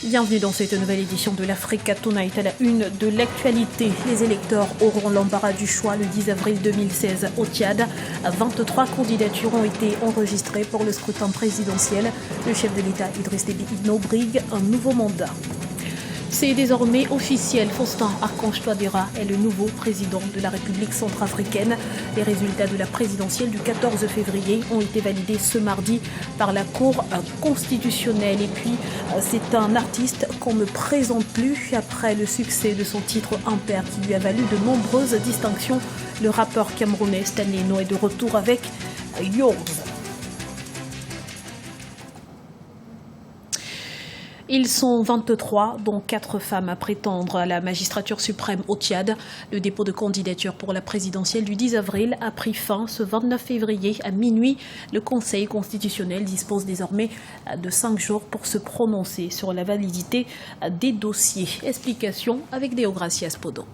Bienvenue dans cette nouvelle édition de l'Africa Tonight à la une de l'actualité. Les électeurs auront l'embarras du choix le 10 avril 2016 au Tchad. 23 candidatures ont été enregistrées pour le scrutin présidentiel. Le chef de l'État Idriss Déby Itno brigue un nouveau mandat. C'est désormais officiel, Faustin Archange Touadéra est le nouveau président de la République centrafricaine. Les résultats de la présidentielle du 14 février ont été validés ce mardi par la Cour constitutionnelle. Et puis, c'est un artiste qu'on ne présente plus après le succès de son titre Impair qui lui a valu de nombreuses distinctions. Le rappeur camerounais Stanley Eno est de retour avec Yours. Ils sont 23, dont 4 femmes à prétendre à la magistrature suprême au Tchad. Le dépôt de candidature pour la présidentielle du 10 avril a pris fin ce 29 février à minuit. Le Conseil constitutionnel dispose désormais de 5 jours pour se prononcer sur la validité des dossiers. Explication avec Deogracias Podo.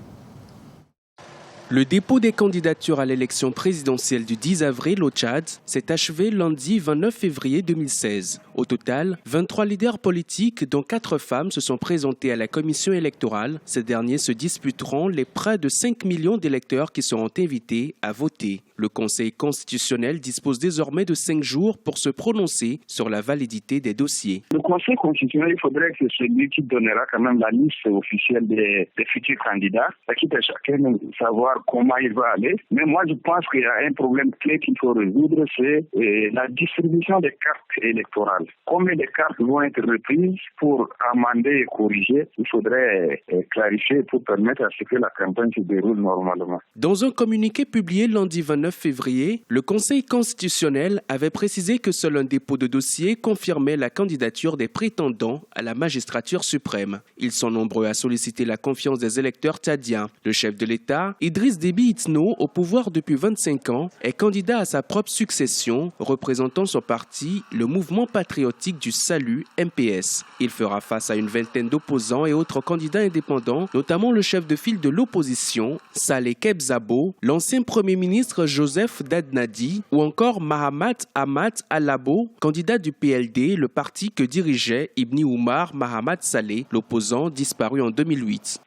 Le dépôt des candidatures à l'élection présidentielle du 10 avril au Tchad s'est achevé lundi 29 février 2016. Au total, 23 leaders politiques, dont 4 femmes, se sont présentés à la commission électorale. Ces derniers se disputeront les près de 5 millions d'électeurs qui seront invités à voter. Le Conseil constitutionnel dispose désormais de 5 jours pour se prononcer sur la validité des dossiers. Le Conseil constitutionnel, il faudrait que c'est lui qui donnera quand même la liste officielle des futurs candidats, quitte à chacun de savoir comment il va aller. Mais moi, je pense qu'il y a un problème clé qu'il faut résoudre, c'est la distribution des cartes électorales. Combien de cartes vont être reprises pour amender et corriger? Il faudrait clarifier pour permettre à ce que la campagne se déroule normalement. Dans un communiqué publié lundi 29 février, le Conseil constitutionnel avait précisé que seul un dépôt de dossier confirmait la candidature des prétendants à la magistrature suprême. Ils sont nombreux à solliciter la confiance des électeurs tchadiens. Le chef de l'État, Idriss Déby Itno, au pouvoir depuis 25 ans, est candidat à sa propre succession, représentant son parti, le Mouvement patriotique du salut, MPS. Il fera face à une vingtaine d'opposants et autres candidats indépendants, notamment le chef de file de l'opposition, Saleh Kebzabo, l'ancien Premier ministre Joseph Dadnadi, ou encore Mahamat Ahmad Alabo, candidat du PLD, le parti que dirigeait Ibni Oumar Mahamat Saleh, l'opposant disparu en 2008.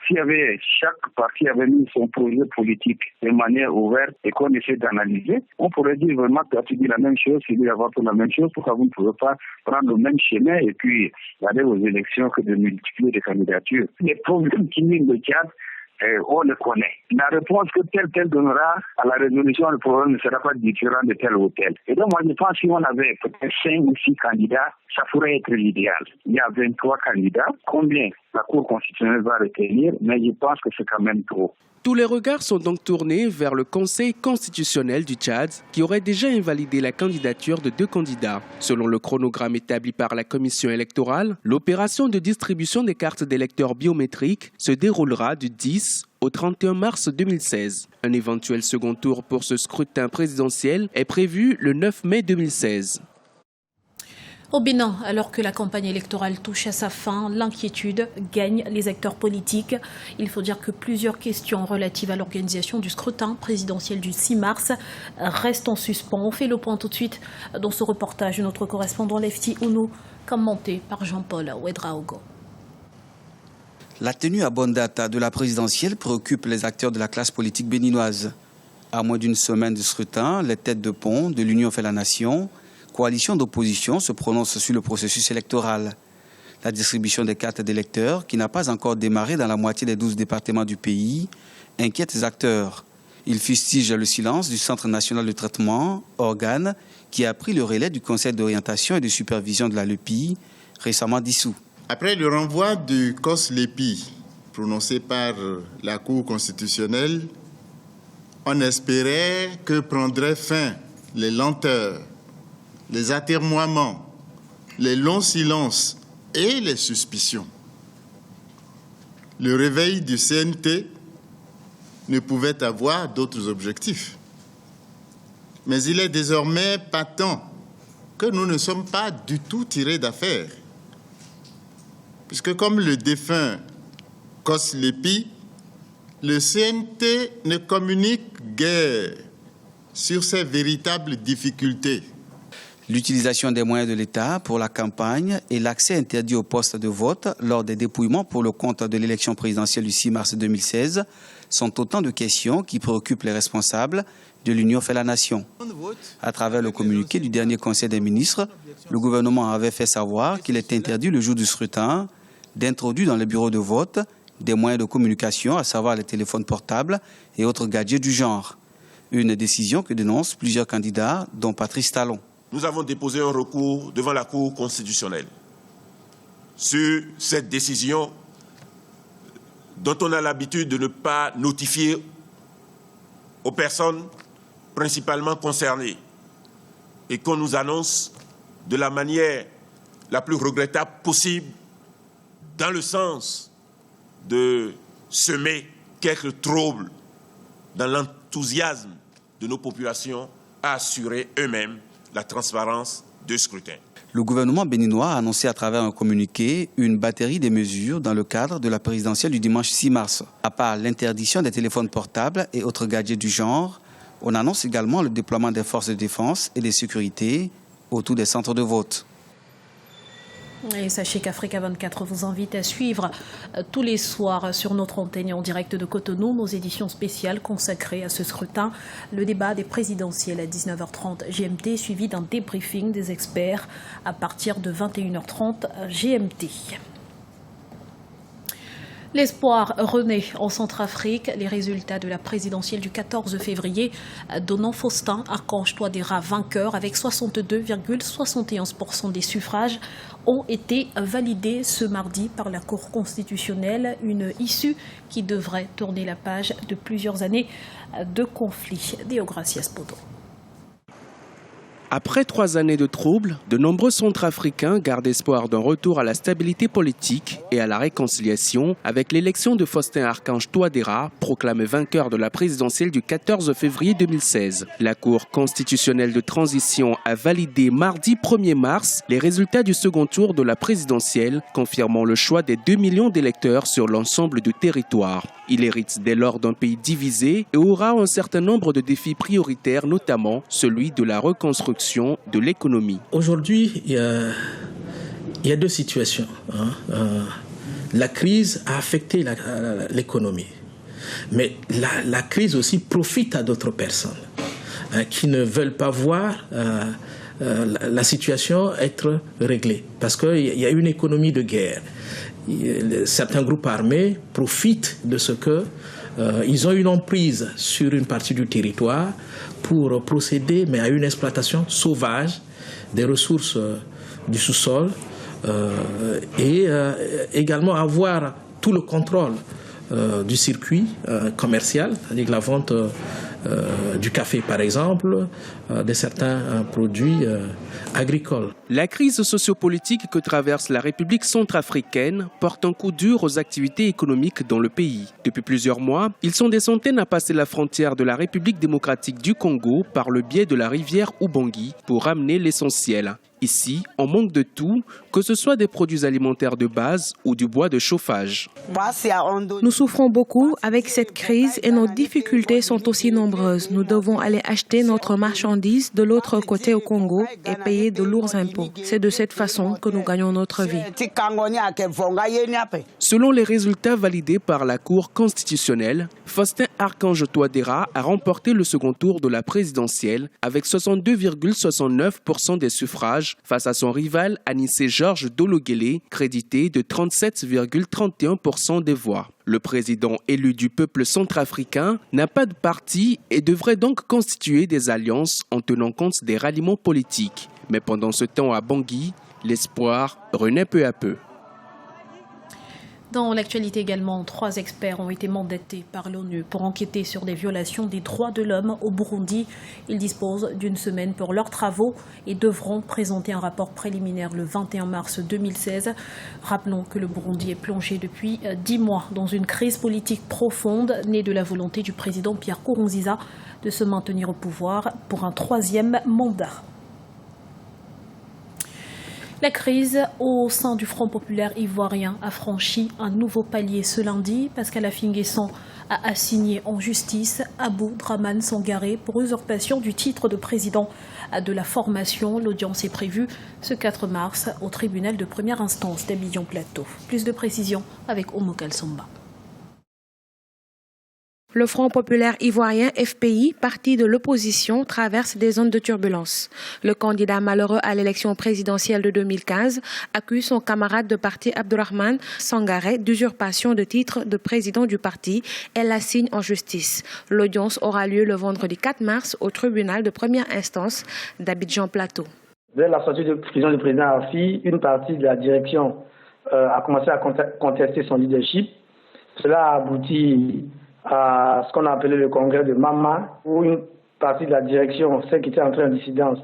Chaque parti avait mis son projet politique de manière ouverte et qu'on essaie d'analyser, on pourrait dire vraiment que tu dis la même chose, tu dis avoir la même chose, pourquoi vous ne pouvez pas prendre le même chemin et puis aller aux élections que de multiplier les candidatures. Les problèmes qui minent le Tchad, on le connaît. La réponse que tel donnera à la résolution du problème ne sera pas différente de tel ou tel. Et donc moi je pense que si on avait peut-être 5 ou 6 candidats, ça pourrait être l'idéal. Il y a 23 candidats. Combien la Cour constitutionnelle va retenir? Mais je pense que c'est quand même trop. Tous les regards sont donc tournés vers le Conseil constitutionnel du Tchad qui aurait déjà invalidé la candidature de 2 candidats. Selon le chronogramme établi par la commission électorale, l'opération de distribution des cartes d'électeurs biométriques se déroulera du 10 au 31 mars 2016. Un éventuel second tour pour ce scrutin présidentiel est prévu le 9 mai 2016. Au Bénin, alors que la campagne électorale touche à sa fin, l'inquiétude gagne les acteurs politiques. Il faut dire que plusieurs questions relatives à l'organisation du scrutin présidentiel du 6 mars restent en suspens. On fait le point tout de suite dans ce reportage de notre correspondant Lefty Ounou, commenté par Jean-Paul Ouedraogo. La tenue à bonne date de la présidentielle préoccupe les acteurs de la classe politique béninoise. À moins d'une semaine du scrutin, les têtes de pont de l'Union fait la nation, coalition d'opposition, se prononce sur le processus électoral. La distribution des cartes d'électeurs, qui n'a pas encore démarré dans la moitié des 12 départements du pays, inquiète les acteurs. Ils fustigent le silence du Centre national de traitement, organe, qui a pris le relais du Conseil d'orientation et de supervision de la LEPI, récemment dissous. Après le renvoi du COS-LEPI, prononcé par la Cour constitutionnelle, on espérait que prendraient fin les lenteurs, les atermoiements, les longs silences et les suspicions. Le réveil du CNT ne pouvait avoir d'autres objectifs. Mais il est désormais patent que nous ne sommes pas du tout tirés d'affaire. Puisque comme le défunt COS-LEPI, le CNT ne communique guère sur ses véritables difficultés. L'utilisation des moyens de l'État pour la campagne et l'accès interdit aux postes de vote lors des dépouillements pour le compte de l'élection présidentielle du 6 mars 2016 sont autant de questions qui préoccupent les responsables de l'Union fait la nation. À travers le communiqué du dernier Conseil des ministres, le gouvernement avait fait savoir qu'il est interdit le jour du scrutin d'introduire dans les bureaux de vote des moyens de communication, à savoir les téléphones portables et autres gadgets du genre. Une décision que dénoncent plusieurs candidats, dont Patrice Talon. Nous avons déposé un recours devant la Cour constitutionnelle sur cette décision dont on a l'habitude de ne pas notifier aux personnes principalement concernées et qu'on nous annonce de la manière la plus regrettable possible dans le sens de semer quelques troubles dans l'enthousiasme de nos populations à assurer eux-mêmes la transparence du scrutin. Le gouvernement béninois a annoncé à travers un communiqué une batterie de mesures dans le cadre de la présidentielle du dimanche 6 mars. À part l'interdiction des téléphones portables et autres gadgets du genre, on annonce également le déploiement des forces de défense et de sécurité autour des centres de vote. Et sachez qu'Africa 24 vous invite à suivre tous les soirs sur notre antenne en direct de Cotonou nos éditions spéciales consacrées à ce scrutin. Le débat des présidentielles à 19h30 GMT suivi d'un débriefing des experts à partir de 21h30 GMT. L'espoir renaît en Centrafrique. Les résultats de la présidentielle du 14 février donnant Faustin Archange Touadéra vainqueur avec 62,71% des suffrages ont été validés ce mardi par la Cour constitutionnelle. Une issue qui devrait tourner la page de plusieurs années de conflit. Deogracias Podo. Après 3 années de troubles, de nombreux Centrafricains gardent espoir d'un retour à la stabilité politique et à la réconciliation avec l'élection de Faustin Archange Touadéra, proclamé vainqueur de la présidentielle du 14 février 2016. La Cour constitutionnelle de transition a validé mardi 1er mars les résultats du second tour de la présidentielle, confirmant le choix des 2 millions d'électeurs sur l'ensemble du territoire. Il hérite dès lors d'un pays divisé et aura un certain nombre de défis prioritaires, notamment celui de la reconstruction de l'économie. Aujourd'hui, il y a deux situations. La crise a affecté l'économie, mais la crise aussi profite à d'autres personnes qui ne veulent pas voir la situation être réglée, parce qu'il y a une économie de guerre. Certains groupes armés profitent de ce que ils ont une emprise sur une partie du territoire pour procéder à une exploitation sauvage des ressources du sous-sol et également avoir tout le contrôle du circuit commercial, c'est-à-dire la vente du café par exemple, de certains produits agricoles. La crise sociopolitique que traverse la République centrafricaine porte un coup dur aux activités économiques dans le pays. Depuis plusieurs mois, ils sont des centaines à passer la frontière de la République démocratique du Congo par le biais de la rivière Ubangi pour ramener l'essentiel. Ici, on manque de tout, que ce soit des produits alimentaires de base ou du bois de chauffage. Nous souffrons beaucoup avec cette crise et nos difficultés sont aussi nombreuses. Nous devons aller acheter notre marchandise de l'autre côté au Congo et payer de lourds impôts. C'est de cette façon que nous gagnons notre vie. Selon les résultats validés par la Cour constitutionnelle, Faustin Archange Touadéra a remporté le second tour de la présidentielle avec 62,69% des suffrages face à son rival Anissé Georges Dologuélé, crédité de 37,31% des voix. Le président élu du peuple centrafricain n'a pas de parti et devrait donc constituer des alliances en tenant compte des ralliements politiques. Mais pendant ce temps à Bangui, l'espoir renaît peu à peu. Dans l'actualité également, 3 experts ont été mandatés par l'ONU pour enquêter sur des violations des droits de l'homme au Burundi. Ils disposent d'une semaine pour leurs travaux et devront présenter un rapport préliminaire le 21 mars 2016. Rappelons que le Burundi est plongé depuis 10 mois dans une crise politique profonde née de la volonté du président Pierre Nkurunziza de se maintenir au pouvoir pour un 3e mandat. La crise au sein du Front populaire ivoirien a franchi un nouveau palier ce lundi. Pascal Affi-N'Guessan a assigné en justice Abou Dramane Sangaré pour usurpation du titre de président de la formation. L'audience est prévue ce 4 mars au tribunal de première instance d'Abidjan Plateau. Plus de précisions avec Omo Kalsomba. Le Front populaire ivoirien FPI, parti de l'opposition, traverse des zones de turbulence. Le candidat malheureux à l'élection présidentielle de 2015 accuse son camarade de parti Abdourahmane Sangaré d'usurpation de titre de président du parti et l'assigne en justice. L'audience aura lieu le vendredi 4 mars au tribunal de première instance d'Abidjan Plateau. Dès la sortie de prison du président Affi, une partie de la direction a commencé à contester son leadership. Cela a abouti à ce qu'on a appelé le congrès de Mama, où une partie de la direction, celle qui était entrée en dissidence,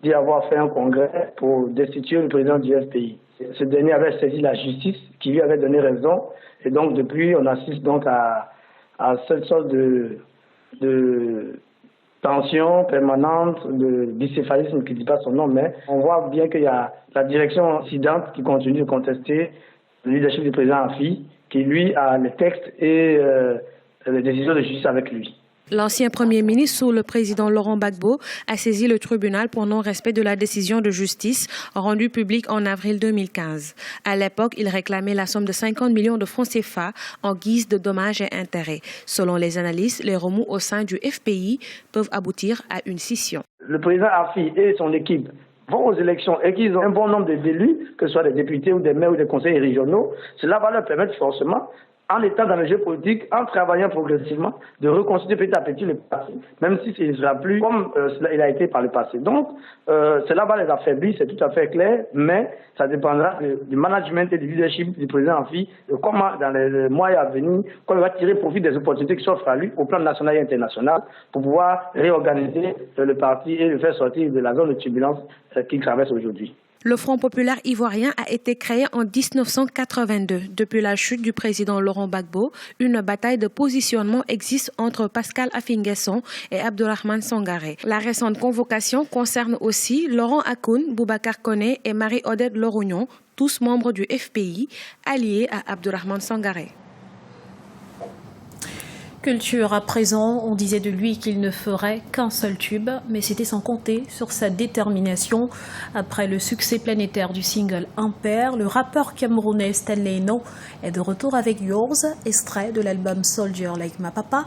dit avoir fait un congrès pour destituer le président du FPI. Ce dernier avait saisi la justice qui lui avait donné raison, et donc depuis on assiste donc à cette sorte de tension permanente, de bicéphalisme qui ne dit pas son nom, mais on voit bien qu'il y a la direction incidente qui continue de contester le leadership du président Affi, qui lui a les textes et les décisions de justice avec lui. L'ancien Premier ministre sous le président Laurent Gbagbo a saisi le tribunal pour non-respect de la décision de justice rendue publique en avril 2015. À l'époque, il réclamait la somme de 50 millions de francs CFA en guise de dommages et intérêts. Selon les analystes, les remous au sein du FPI peuvent aboutir à une scission. Le président Affi et son équipe vont aux élections et qu'ils ont un bon nombre d'élus, que ce soit des députés ou des maires ou des conseillers régionaux, cela va leur permettre forcément, en étant dans le jeu politique, en travaillant progressivement, de reconstituer petit à petit le parti, même si ce ne sera plus comme il a été par le passé. Donc, cela va les affaiblir, c'est tout à fait clair, mais ça dépendra du management et du leadership du président Affi, de comment, dans les mois à venir, il va tirer profit des opportunités qui s'offrent à lui au plan national et international pour pouvoir réorganiser le parti et le faire sortir de la zone de turbulence qu'il traverse aujourd'hui. Le Front populaire ivoirien a été créé en 1982. Depuis la chute du président Laurent Gbagbo, une bataille de positionnement existe entre Pascal Affi-N'Guessan et Abdourahmane Sangaré. La récente convocation concerne aussi Laurent Akoun, Boubacar Koné et Marie-Odette Lorognon, tous membres du FPI, alliés à Abdourahmane Sangaré. Culture à présent, on disait de lui qu'il ne ferait qu'un seul tube, mais c'était sans compter sur sa détermination. Après le succès planétaire du single Impair, le rappeur camerounais Stanley Eno est de retour avec Yours, extrait de l'album Soldier Like My Papa.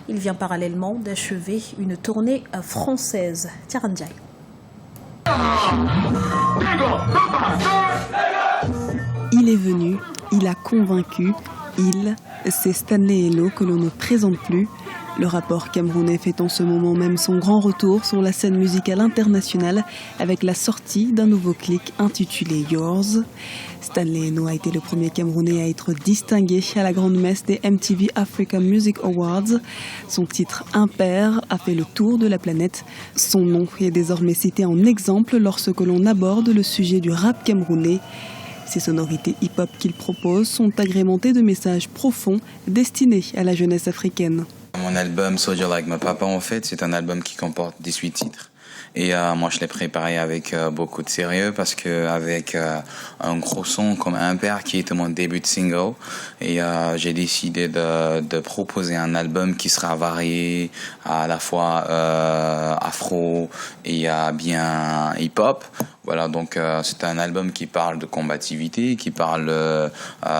Il vient parallèlement d'achever une tournée française. Tiarandjai. Il est venu, il a convaincu, c'est Stanley Eno que l'on ne présente plus. Le rappeur camerounais fait en ce moment même son grand retour sur la scène musicale internationale avec la sortie d'un nouveau clip intitulé Yours. Stanley Eno a été le premier Camerounais à être distingué à la grande messe des MTV Africa Music Awards. Son titre Impair a fait le tour de la planète. Son nom est désormais cité en exemple lorsque l'on aborde le sujet du rap camerounais. Ces sonorités hip-hop qu'il propose sont agrémentées de messages profonds destinés à la jeunesse africaine. Mon album Soldier Like My Papa, en fait, c'est un album qui comporte 18 titres. Et moi, je l'ai préparé avec beaucoup de sérieux parce que avec un gros son comme Impair qui était mon début de single, et j'ai décidé de proposer un album qui sera varié, à la fois afro et bien hip-hop. Voilà, donc c'est un album qui parle de combativité, qui parle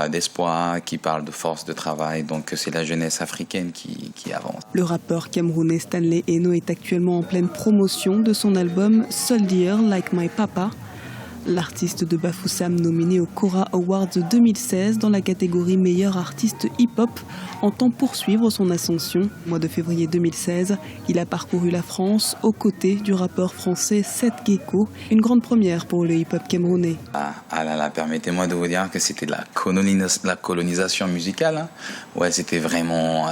d'espoir, qui parle de force de travail. Donc c'est la jeunesse africaine qui avance. Le rappeur camerounais Stanley Eno est actuellement en pleine promotion de son album Soldier Like My Papa. L'artiste de Bafoussam nominé au Cora Awards 2016 dans la catégorie meilleur artiste hip-hop entend poursuivre son ascension. Au mois de février 2016, il a parcouru la France aux côtés du rappeur français Seth Gecko, une grande première pour le hip-hop camerounais. Permettez-moi de vous dire que c'était la colonisation musicale. Hein. Ouais, c'était vraiment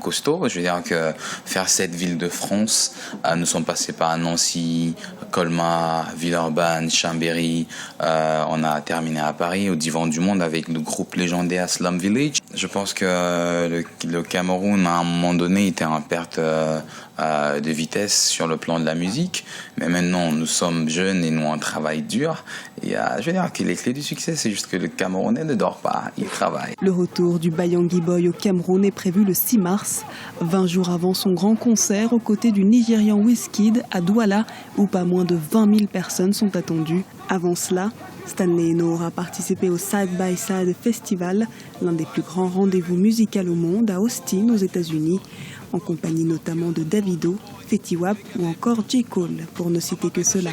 costaud. Je veux dire que faire 7 villes de France, nous sommes passés par Nancy, Colmar, Villeurbanne, Chambéry. On a terminé à Paris, au Divan du Monde, avec le groupe légendaire Slum Village. Je pense que le Cameroun, à un moment donné, était en perte de vitesse sur le plan de la musique. Mais maintenant, nous sommes jeunes et nous, on travaille dur. Et je veux dire que les clés du succès, c'est juste que le Camerounais ne dort pas, il travaille. Le retour du Bayangi Boy au Cameroun est prévu le 6 mars, 20 jours avant son grand concert aux côtés du Nigérian Wizkid à Douala, où pas moins de 20 000 personnes sont attendues. Avant cela, Stanley Eno aura participé au Side by Side Festival, l'un des plus grands rendez-vous musicaux au monde, à Austin, aux États-Unis, en compagnie notamment de Davido, Fetty Wap ou encore J. Cole, pour ne citer que cela.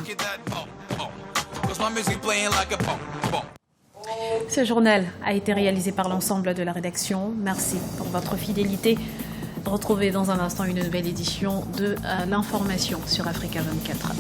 Ce journal a été réalisé par l'ensemble de la rédaction. Merci pour votre fidélité. Retrouvez dans un instant une nouvelle édition de l'information sur Africa 24.